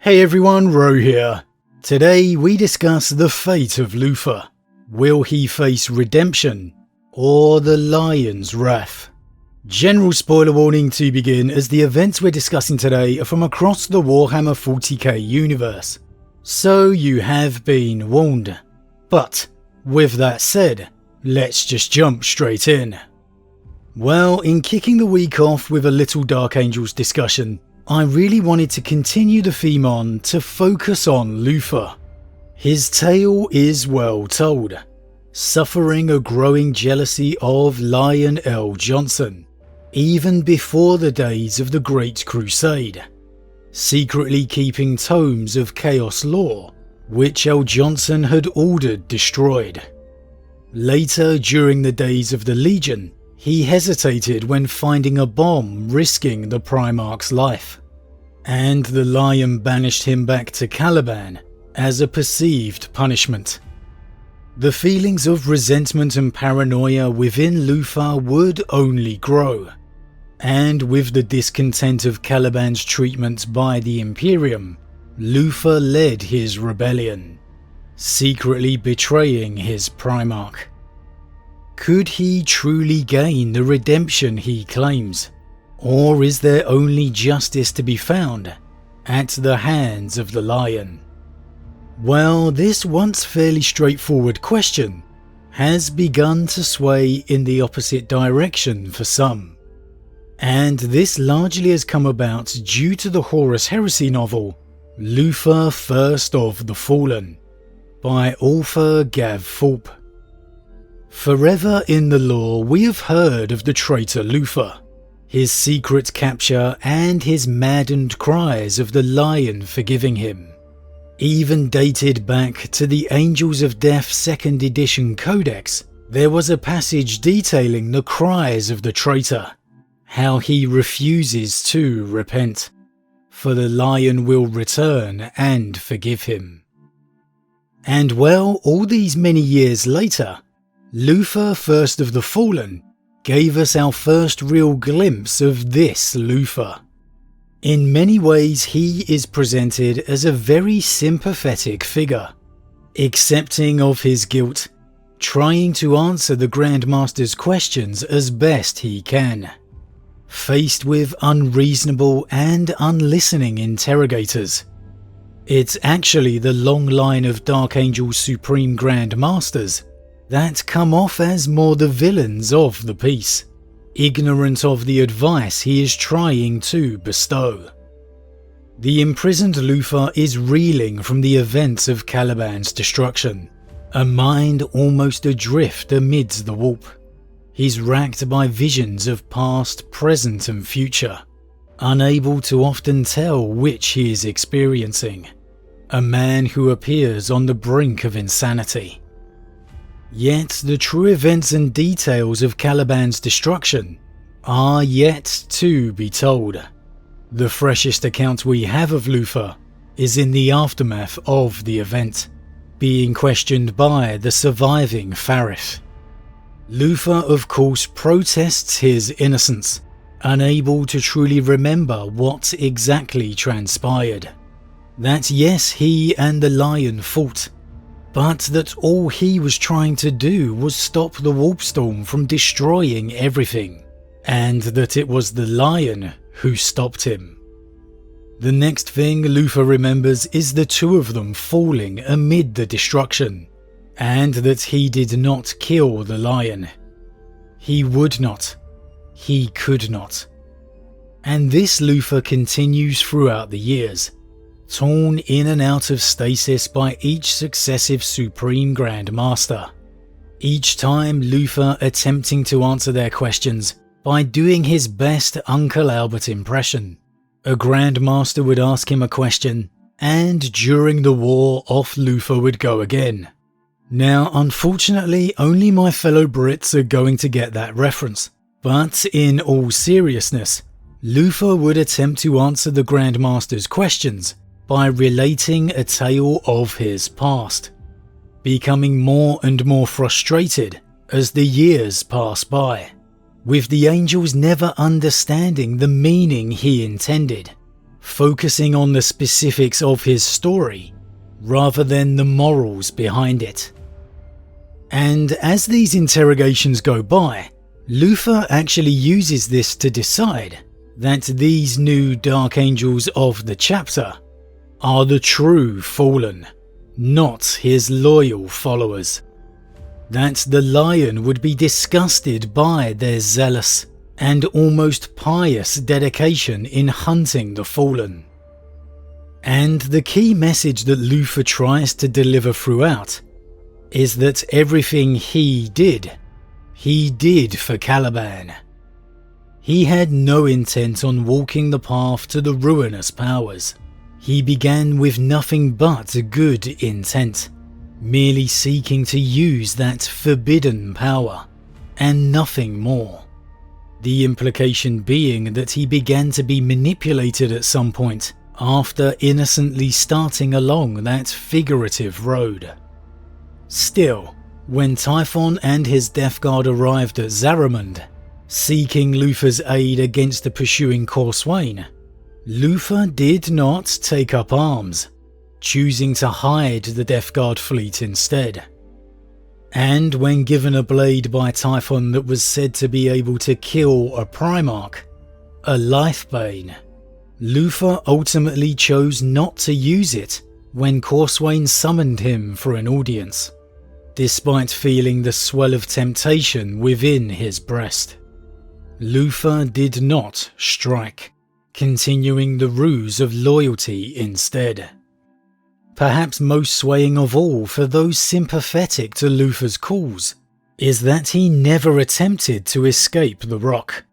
Hey everyone, Rho here. Today we discuss the fate of Luthor. Will he face redemption or the Lion's wrath? General spoiler warning to begin, as the events we're discussing today are from across the Warhammer 40k universe. So you have been warned. But with that said, let's just jump straight in. Well, in kicking the week off with a little Dark Angels discussion, I really wanted to continue the theme on to focus on Luthor. His tale is well told, suffering a growing jealousy of Lion L. Johnson, even before the days of the Great Crusade, secretly keeping tomes of Chaos lore, which L. Johnson had ordered destroyed. Later, during the days of the Legion, he hesitated when finding a bomb risking the Primarch's life, and the Lion banished him back to Caliban as a perceived punishment. The feelings of resentment and paranoia within Luthor would only grow, and with the discontent of Caliban's treatment by the Imperium, Luthor led his rebellion, secretly betraying his Primarch. Could he truly gain the redemption he claims, or is there only justice to be found at the hands of the Lion? Well, this once fairly straightforward question has begun to sway in the opposite direction for some, and this largely has come about due to the Horus Heresy novel Luthor First of the Fallen by author Gav Thorpe. Forever in the lore, we have heard of the traitor Luthor, his secret capture and his maddened cries of the Lion forgiving him. Even dated back to the Angels of Death 2nd edition codex, there was a passage detailing the cries of the traitor, how he refuses to repent, for the Lion will return and forgive him. And well, all these many years later, Luthor First of the Fallen gave us our first real glimpse of this Luthor. In many ways, he is presented as a very sympathetic figure, accepting of his guilt, trying to answer the Grandmaster's questions as best he can. Faced with unreasonable and unlistening interrogators, it's actually the long line of Dark Angel's Supreme Grandmasters that come off as more the villains of the piece, ignorant of the advice he is trying to bestow. The imprisoned Luthor is reeling from the events of Caliban's destruction, a mind almost adrift amidst the warp. He's racked by visions of past, present and future, unable to often tell which he is experiencing. A man who appears on the brink of insanity. Yet the true events and details of Caliban's destruction are yet to be told. The freshest account we have of Luthor is in the aftermath of the event, being questioned by the surviving Farith. Luthor of course protests his innocence, unable to truly remember what exactly transpired. That yes, he and the Lion fought, but that all he was trying to do was stop the warp storm from destroying everything, and that it was the Lion who stopped him. The next thing Luthor remembers is the two of them falling amid the destruction, and that he did not kill the Lion. He would not. He could not. And this Luthor continues throughout the years, torn in and out of stasis by each successive Supreme Grandmaster. Each time Luthor attempting to answer their questions by doing his best Uncle Albert impression. A Grandmaster would ask him a question, and during the war off Luthor would go again. Now unfortunately only my fellow Brits are going to get that reference, but in all seriousness, Luthor would attempt to answer the Grandmaster's questions by relating a tale of his past, becoming more and more frustrated as the years pass by, with the angels never understanding the meaning he intended, focusing on the specifics of his story rather than the morals behind it. And as these interrogations go by, Luther actually uses this to decide that these new Dark Angels of the chapter are the true fallen, not his loyal followers. That the Lion would be disgusted by their zealous and almost pious dedication in hunting the fallen. And the key message that Luther tries to deliver throughout is that everything he did for Caliban. He had no intent on walking the path to the ruinous powers. He began with nothing but good intent, merely seeking to use that forbidden power, and nothing more. The implication being that he began to be manipulated at some point after innocently starting along that figurative road. Still, when Typhon and his Death Guard arrived at Zaramund, seeking Luther's aid against the pursuing Corswain, Luther did not take up arms, choosing to hide the Death Guard fleet instead. And when given a blade by Typhon that was said to be able to kill a Primarch, a Lifebane, Luther ultimately chose not to use it when Corswain summoned him for an audience, despite feeling the swell of temptation within his breast. Luther did not strike, continuing the ruse of loyalty instead. Perhaps most swaying of all for those sympathetic to Luther's cause is that he never attempted to escape the Rock.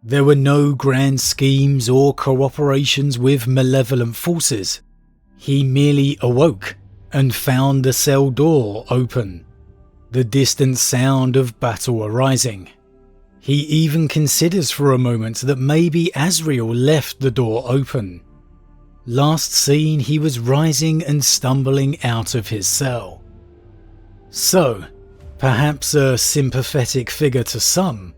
There were no grand schemes or cooperations with malevolent forces. He merely awoke and found the cell door open, the distant sound of battle arising. He even considers for a moment that maybe Azrael left the door open. Last seen, he was rising and stumbling out of his cell. So, perhaps a sympathetic figure to some,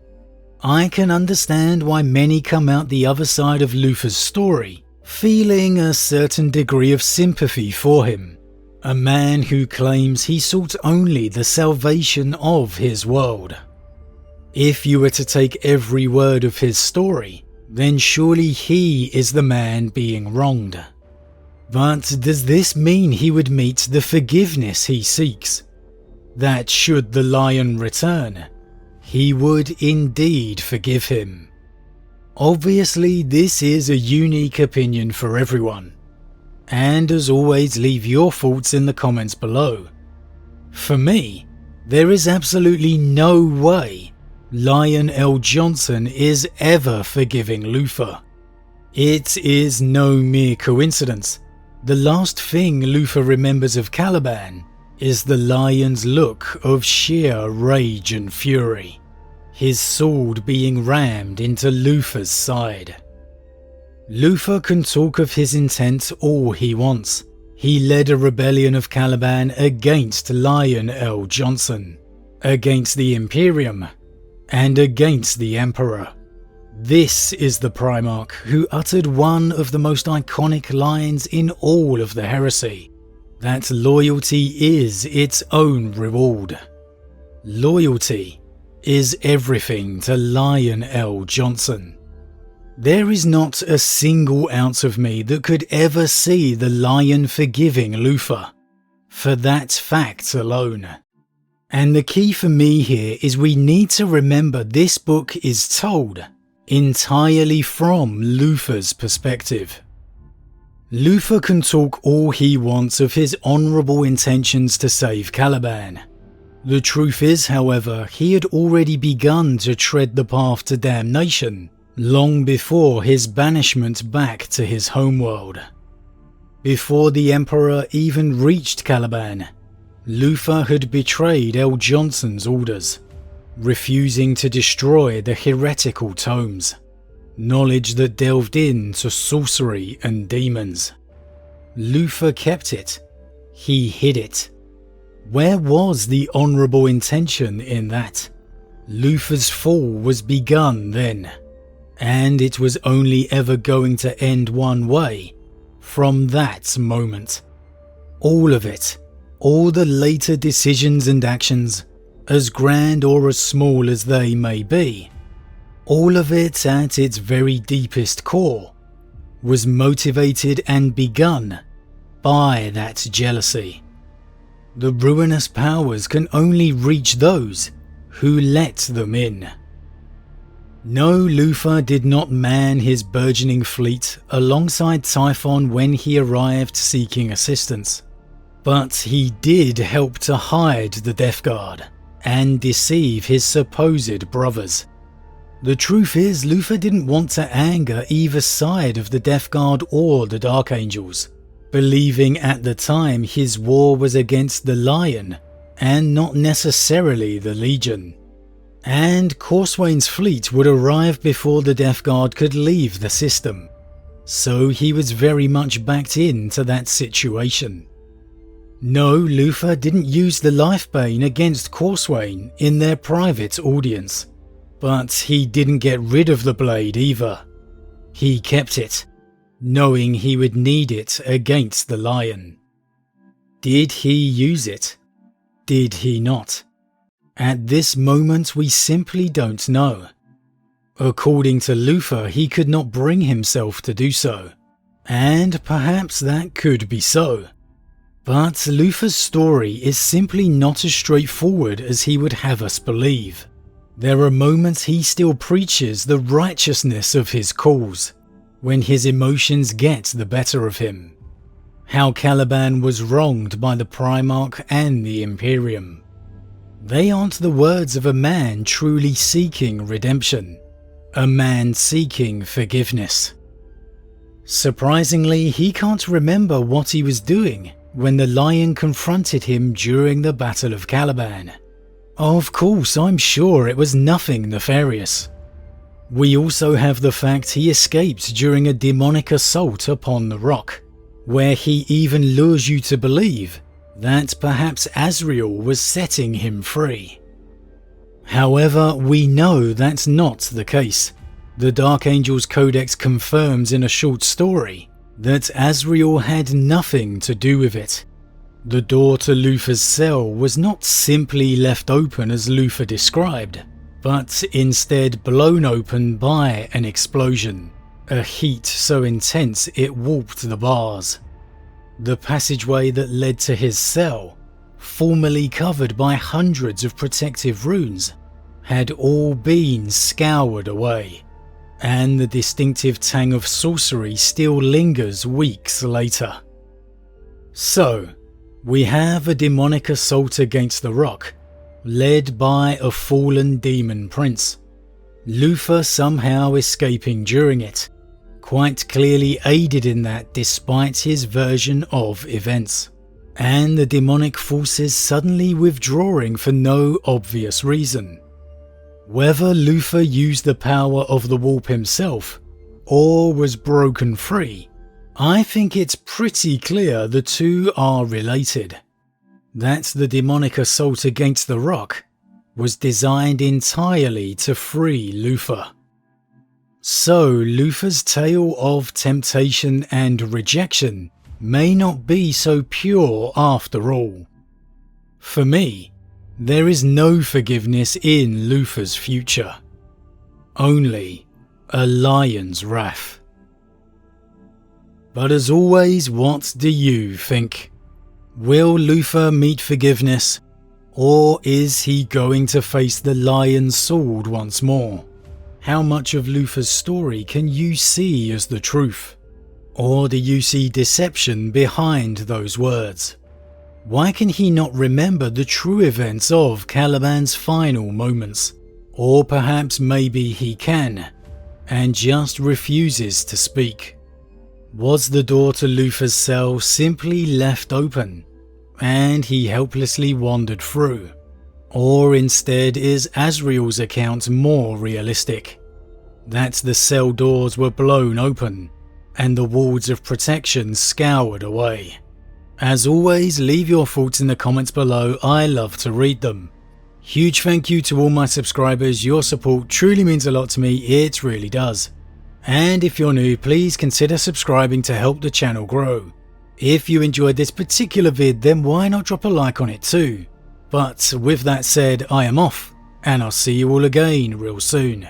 I can understand why many come out the other side of Luther's story, feeling a certain degree of sympathy for him, a man who claims he sought only the salvation of his world. If you were to take every word of his story, then surely he is the man being wronged. But does this mean he would meet the forgiveness he seeks? That should the Lion return, he would indeed forgive him. Obviously, this is a unique opinion for everyone. And as always, leave your thoughts in the comments below. For me, there is absolutely no way Lion L. Johnson is ever forgiving Luther. It is no mere coincidence. The last thing Luther remembers of Caliban is the Lion's look of sheer rage and fury, his sword being rammed into Luther's side. Luther can talk of his intent all he wants. He led a rebellion of Caliban against Lion L. Johnson, against the Imperium, and against the Emperor. This is the Primarch who uttered one of the most iconic lines in all of the heresy, that loyalty is its own reward. Loyalty is everything to Lion L. Johnson. There is not a single ounce of me that could ever see the Lion forgiving Luther, for that fact alone. And the key for me here is we need to remember this book is told entirely from Luther's perspective. Luther can talk all he wants of his honourable intentions to save Caliban. The truth is, however, he had already begun to tread the path to damnation long before his banishment back to his homeworld. Before the Emperor even reached Caliban, Luther had betrayed L. Johnson's orders, refusing to destroy the heretical tomes, knowledge that delved into sorcery and demons. Luther kept it. He hid it. Where was the honourable intention in that? Luther's fall was begun then, and it was only ever going to end one way, from that moment. All of it, all the later decisions and actions, as grand or as small as they may be, all of it at its very deepest core, was motivated and begun by that jealousy. The ruinous powers can only reach those who let them in. No, Luthor did not man his burgeoning fleet alongside Typhon when he arrived seeking assistance, but he did help to hide the Death Guard and deceive his supposed brothers. The truth is, Luthor didn't want to anger either side of the Death Guard or the Dark Angels, believing at the time his war was against the Lion and not necessarily the Legion. And Corswain's fleet would arrive before the Death Guard could leave the system, so he was very much backed into that situation. No, Luthor didn't use the Lifebane against Corswain in their private audience, but he didn't get rid of the blade either. He kept it, knowing he would need it against the Lion. Did he use it? Did he not? At this moment we simply don't know. According to Luthor, he could not bring himself to do so, and perhaps that could be so. But Luthor's story is simply not as straightforward as he would have us believe. There are moments he still preaches the righteousness of his cause, when his emotions get the better of him. How Caliban was wronged by the Primarch and the Imperium. They aren't the words of a man truly seeking redemption, a man seeking forgiveness. Surprisingly, he can't remember what he was doing when the Lion confronted him during the Battle of Caliban. Of course, I'm sure it was nothing nefarious. We also have the fact he escaped during a demonic assault upon the rock, where he even lures you to believe that perhaps Azrael was setting him free. However, we know that's not the case. The Dark Angel's Codex confirms in a short story that Azrael had nothing to do with it. The door to Luthor's cell was not simply left open as Luthor described, but instead blown open by an explosion, a heat so intense it warped the bars. The passageway that led to his cell, formerly covered by hundreds of protective runes, had all been scoured away, and the distinctive tang of sorcery still lingers weeks later. So, we have a demonic assault against the rock, led by a fallen demon prince. Luthor somehow escaping during it, quite clearly aided in that despite his version of events, and the demonic forces suddenly withdrawing for no obvious reason. Whether Luthor used the power of the warp himself, or was broken free, I think it's pretty clear the two are related. That the demonic assault against the rock was designed entirely to free Luthor. So Luthor's tale of temptation and rejection may not be so pure after all. For me, there is no forgiveness in Luthor's future. Only a lion's wrath. But as always, what do you think? Will Luthor meet forgiveness, or is he going to face the lion's sword once more? How much of Luthor's story can you see as the truth? Or do you see deception behind those words? Why can he not remember the true events of Caliban's final moments? Or perhaps maybe he can, and just refuses to speak. Was the door to Luthor's cell simply left open, and he helplessly wandered through? Or instead is Azrael's account more realistic? That the cell doors were blown open, and the walls of protection scoured away? As always, leave your thoughts in the comments below, I love to read them. Huge thank you to all my subscribers, your support truly means a lot to me, it really does. And if you're new, please consider subscribing to help the channel grow. If you enjoyed this particular vid, then why not drop a like on it too? But with that said, I am off, and I'll see you all again real soon.